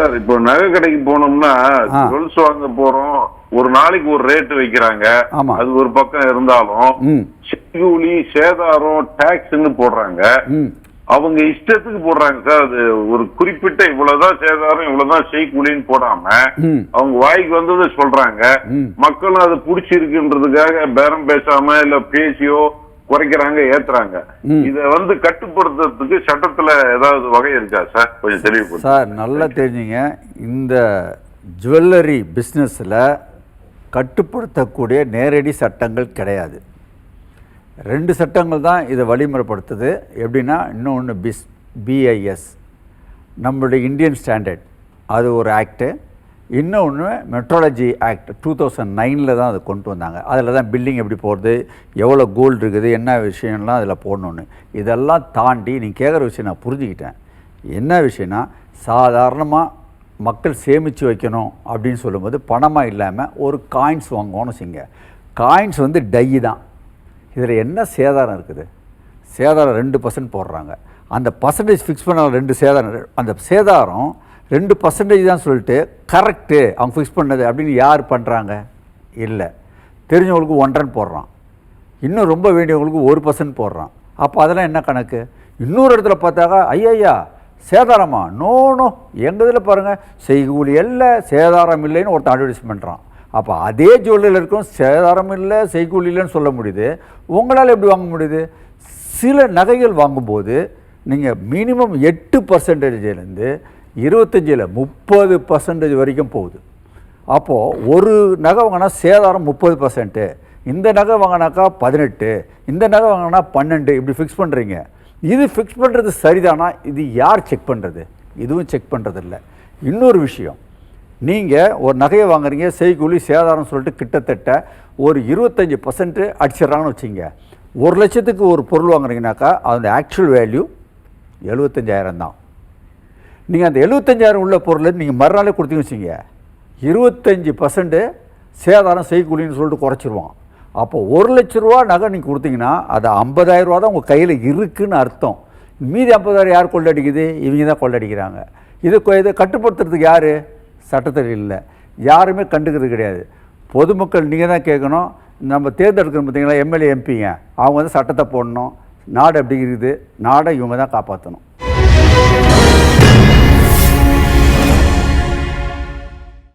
Sir இப்போ நகை கடைக்கு போனோம்னா ஜுவல்ஸ் வாங்க போறோம், ஒரு நாளைக்கு ஒரு ரேட் வைக்கிறாங்க. அது ஒரு பக்கம் இருந்தாலும் செய்கூலி சேதாரம் டாக்ஸ்ன்னு போடுறாங்க. அவங்க இஷ்டத்துக்கு போடுறாங்க சார். அது ஒரு குறிப்பிட்ட இவ்வளவுதான் சேதாரம் இவ்வளவுதான் செய்கூலின்னு போடாம அவங்க வாய்க்கு வந்ததை சொல்றாங்க. மக்களும் அது பிடிச்சிருக்குன்றதுக்காக பேரம் பேசாம இல்ல பேசியோ குறைக்கிறாங்க, ஏத்துறாங்க. இத கட்டுப்படுத்துறதுக்கு சட்டத்துல ஏதாவது வகை இருக்கா சார்? கொஞ்சம் தெளிவு சார். நல்லா தெரிஞ்சுங்க, இந்த ஜுவல்லரி பிஸ்னஸில் கட்டுப்படுத்தக்கூடிய நேரடி சட்டங்கள் கிடையாது. 2 சட்டங்கள் தான் இதை வழிமுறைப்படுத்துது. எப்படின்னா, இன்னொன்று பிஐஎஸ் நம்மளுடைய இந்தியன் ஸ்டாண்டர்ட், அது ஒரு ஆக்டு. இன்னொன்று மெட்ராலஜி ஆக்ட் 2009 தான் அதை கொண்டு வந்தாங்க. அதில் தான் பில்டிங் எப்படி போகிறது, எவ்வளோ கோல்டு இருக்குது, என்ன விஷயம்லாம் அதில் போடணுன்னு. இதெல்லாம் தாண்டி நீங்கள் கேட்குற விஷயம் நான் புரிஞ்சுக்கிட்டேன். என்ன விஷயம்னா, சாதாரணமாக மக்கள் சேமித்து வைக்கணும் அப்படின்னு சொல்லும்போது பணமாக இல்லாமல் ஒரு காயின்ஸ் வாங்குவோன்னு வச்சுங்க. காயின்ஸ் டை தான். இதில் என்ன சேதாரம் இருக்குது? சேதாரம் 2% போடுறாங்க. அந்த பர்சன்டேஜ் ஃபிக்ஸ் பண்ண 2 சேதாரம், அந்த சேதாரம் 2% தான் சொல்லிட்டு கரெக்டு அவங்க ஃபிக்ஸ் பண்ணது அப்படின்னு யார் பண்ணுறாங்க? இல்லை. தெரிஞ்சவங்களுக்கு 1.5 போடுறான், இன்னும் ரொம்ப வேண்டியவங்களுக்கு 1% போடுறான். அப்போ அதெல்லாம் என்ன கணக்கு? இன்னொரு இடத்துல பார்த்தாக்கா ஐயா சேதாரமா, நோ எங்கள் இதில் பாருங்கள் செய்கூலி இல்லை சேதாரம் இல்லைன்னு ஒருத்தன் அட்வர்டைஸ் பண்ணுறான். அப்போ அதே ஜுவல்லரியில் இருக்கும் சேதாரம் இல்லை செய்கூலி இல்லைன்னு சொல்ல முடியுது. உங்களால் எப்படி வாங்க முடியுது? சில நகைகள் வாங்கும்போது நீங்கள் மினிமம் 8%லேருந்து 25 30% வரைக்கும் போகுது. அப்போது ஒரு நகை வாங்கினா சேதாரம் 30%, இந்த நகை வாங்கினாக்கா 18, இந்த நகை வாங்கினா 12, இப்படி ஃபிக்ஸ் பண்ணுறீங்க. இது ஃபிக்ஸ் பண்ணுறது சரிதானா? இது யார் செக் பண்ணுறது? இதுவும் செக் பண்ணுறதில்ல. இன்னொரு விஷயம், நீங்கள் ஒரு நகையை வாங்குறீங்க, செய்கூலி சேதாரம் சொல்லிட்டு கிட்டத்தட்ட ஒரு 25% அடிச்சிட்றாங்கன்னு வச்சுங்க. 1 லட்சத்துக்கு ஒரு பொருள் வாங்குறீங்கனாக்கா அதோட ஆக்சுவல் வேல்யூ 75,000 தான். நீங்கள் அந்த 75,000 உள்ள பொருள் நீங்கள் மறுநாளே கொடுத்தீங்கன்னு வச்சுங்க, 25% சேதாரம் செய்கூலின்னு சொல்லிட்டு குறைச்சிருவான். அப்போ 1 லட்ச ரூபா நகை நீங்கள் கொடுத்தீங்கன்னா அது 50,000 ரூபா தான் உங்கள் கையில் இருக்குதுன்னு அர்த்தம். மீதி 50,000 யார் கொள்ளடிக்குது? இவங்க தான் கொள்ளடிக்கிறாங்க. இதை கட்டுப்படுத்துறதுக்கு யார்? சட்டத்தில் இல்லை, யாருமே கண்டுக்கிறது கிடையாது. பொதுமக்கள் நீங்கள் தான் கேட்கணும். நம்ம தேர்ந்தெடுக்கணும் பார்த்தீங்களா, எம்எல்ஏ எம்பிங்க, அவங்க சட்டத்தை போடணும். நாடு எப்படி இருக்குது, நாடை இவங்க தான் காப்பாற்றணும்.